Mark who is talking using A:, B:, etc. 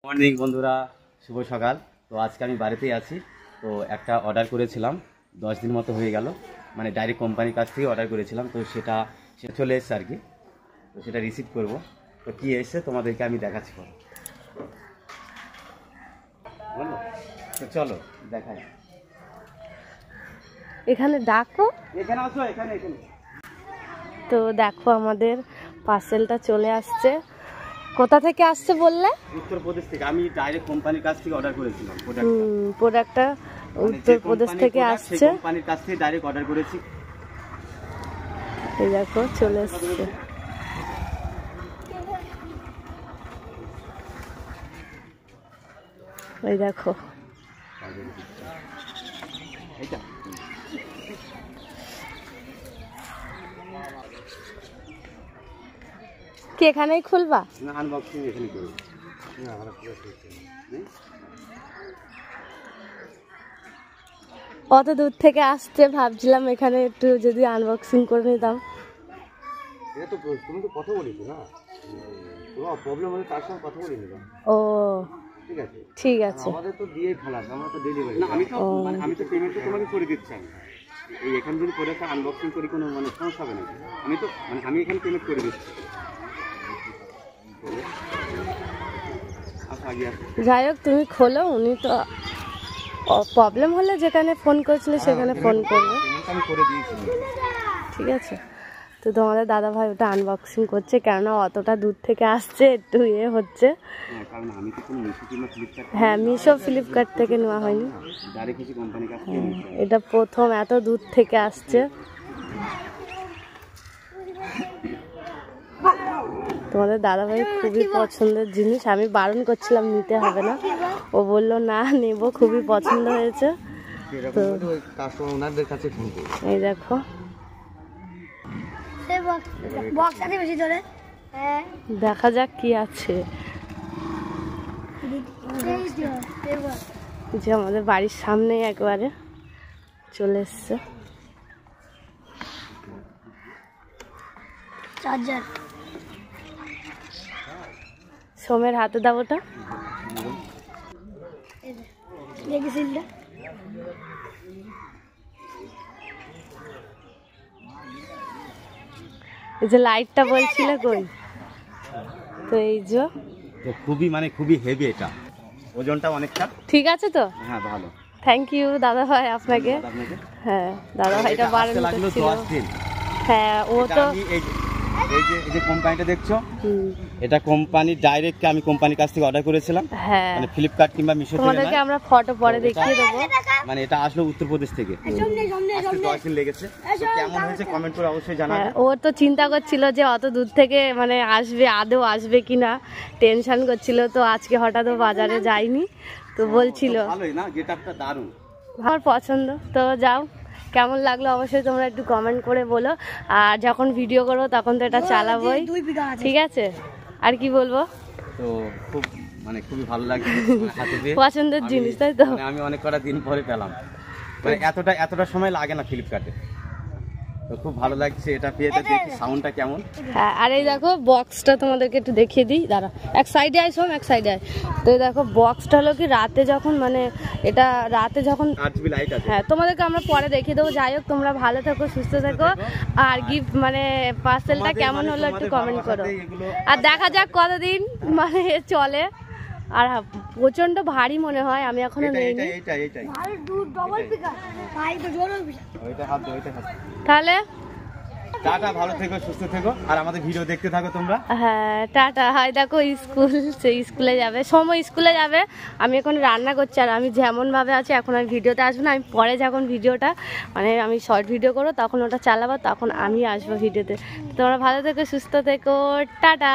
A: Morning বন্ধুরা, শুভ সকাল। তো আজকে আমি বাড়িতেই আছি। তো একটা অর্ডার করেছিলাম, 10 দিন মতো হয়ে গেল, মানে ডাইরেক্ট কোম্পানির কাছ থেকে অর্ডার করেছিলাম। তো সেটা চলে এসছে আর কি। তো সেটা রিসিভ করব। তো কী এসছে তোমাদেরকে আমি দেখাচ্ছি পরে, বলো। তো চলো দেখাই।
B: এখানে ডাকো,
A: এখানে আসো, এখানে এখানে।
B: তো দেখো আমাদের পার্সেলটা চলে আসছে। কোথা থেকে আসছে বললে?
A: উত্তরপ্রদেশ থেকে। আমি ডাইরেক্ট কোম্পানির কাছ থেকে অর্ডার করেছিলাম
B: প্রোডাক্টটা উত্তরপ্রদেশ থেকে আসছে।
A: কোম্পানির কাছ থেকে ডাইরেক্ট অর্ডার করেছি।
B: এই দেখো চলে এসছে। এই দেখো
A: এইটা
B: কি এখানেই খুলবা?
A: না, আনবক্সিং এখানে করব।
B: অত দূর থেকে আসছে, ভাবছিলাম এখানে একটু যদি আনবক্সিং করে নিতাম।
A: এটা তো তুমি তো কথা বলিস না, তোমার প্রবলেম হলে তার সঙ্গে কথা বলি না।
B: ও
A: ঠিক আছে,
B: ঠিক আছে।
A: আমাদের তো দিয়ে খালাস, আমরা তো ডেলিভারি না। আমি তো পেমেন্ট তোমাকে করে দিচ্ছি। এই এখান যদি করে একটা আনবক্সিং করি কোনো মানে সমস্যা হবে না। আমি এখানে পেমেন্ট করে দিচ্ছি।
B: যাই হোক তুমি খোলো, উনি তো প্রবলেম হলে যেখানে ফোন করেছিল সেখানে ফোন করবে।
A: আমি করে দিয়েছি,
B: ঠিক আছে। তো তোমাদের দাদা ভাই ওটা আনবক্সিং করছে, কেননা অতটা দূর থেকে আসছে, একটু হচ্ছে।
A: কারণ আমি তো কোনো মিশো কিংবা ফ্লিপকার্ট,
B: হ্যাঁ মিশো ফ্লিপকার্ট থেকে নেওয়া হয়নি,
A: ডাইরেক্ট কিছু কোম্পানির কাছ থেকে।
B: এটা প্রথম এত দূর থেকে আসছে। তোমাদের দাদা ভাই খুবই পছন্দের জিনিস, আমি বারণ করছিলাম নিতে হবে না, ও বললো না নেব, খুবই পছন্দ হয়েছে। তো এই দেখো দেখা যাক কি আছে। যে আমাদের বাড়ির সামনে একবারে চলে এসছে চার্জার। সোমের হাতে দাও ওটা। এই যে লাইটটা বলছিলে কই, তো এই যে
A: খুবই হেভি, এটা ওজনটা অনেকটা।
B: ঠিক আছে তো,
A: হ্যাঁ ভালো।
B: থ্যাংক ইউ দাদা ভাই আপনাকে। হ্যাঁ দাদা ভাইটা বারণ করছিল। হ্যাঁ ও তো
A: এই যে কোম্পানিটা দেখছো, এটা কোম্পানি ডাইরেক্ট আমি কোম্পানির কাছ থেকে অর্ডার করেছিলাম।
B: হ্যাঁ
A: মানে ফ্লিপকার্ট কিংবা মিশো থেকে।
B: তোমাদেরকে আমরা ফটো পরে দেখিয়ে দেবো।
A: মানে এটা আসলো উত্তরপ্রদেশ থেকে। আজকে 10 দিন লেগেছে। তো কেমন হয়েছে কমেন্ট করে অবশ্যই জানাবেন।
B: ও তো চিন্তা করছিল যে অত দূর থেকে মানে আসবে, আদৌ আসবে কিনা টেনশন করছিল। তো আজকে হঠাৎ বাজারে যায়নি, তো বলছিল
A: ভালোই না, গেটআপটা দারুণ,
B: আমার পছন্দ। তো যাও, কেমন লাগলো অবশ্যই তোমরা একটু কমেন্ট করে বলো। আর যখন ভিডিও করবো তখন তো এটা চালাবোই, ঠিক আছে? আর কি বলবো,
A: তো খুবই ভালো লাগছে,
B: পছন্দের জিনিস তাই তো।
A: আমি অনেক কটা দিন পরে পেলাম, মানে এতটা সময় লাগে না ফ্লিপকার্টে। তো খুব ভালো লাগছে এটা পেয়ে। দেখি সাউন্ডটা কেমন।
B: হ্যাঁ আর এই দেখো বক্সটা তোমাদেরকে একটু দেখিয়ে দিই, দাঁড়া এক সাইডে আয় সোম, এক সাইডে আয়। তো এই দেখো বক্সটা হলো কি রাতে যখন এটা রাতে যখন
A: লাইট আছে।
B: হ্যাঁ তোমাদেরকে আমরা পরে দেখিয়ে দেবো। যাই হোক তোমরা ভালো থেকো, সুস্থ থেকো। আর গিফট পার্সেলটা কেমন হলো একটু কমেন্ট করো। আর দেখা যাক কতদিন চলে। আর প্রচন্ড ভারী মনে হয়, আমি এখনো নেইনি। তাহলে
A: টাটা, ভালো থেকো, সুস্থ থেকো, আর আমাদের ভিডিও দেখতে থাকো তোমরা।
B: হ্যাঁ টাটা। হয় দেখো স্কুলে যাবে, সময় স্কুলে যাবে। আমি এখন রান্না করছি, আর আমি যেমন ভাবে আছি এখন আমি ভিডিওতে আসবো না। আমি পরে যখন ভিডিওটা আমি শর্ট ভিডিও করবো তখন ওটা চালাবো, তখন আমি আসবো ভিডিওতে। তোমরা ভালো থেকো, সুস্থ থেকো, টাটা।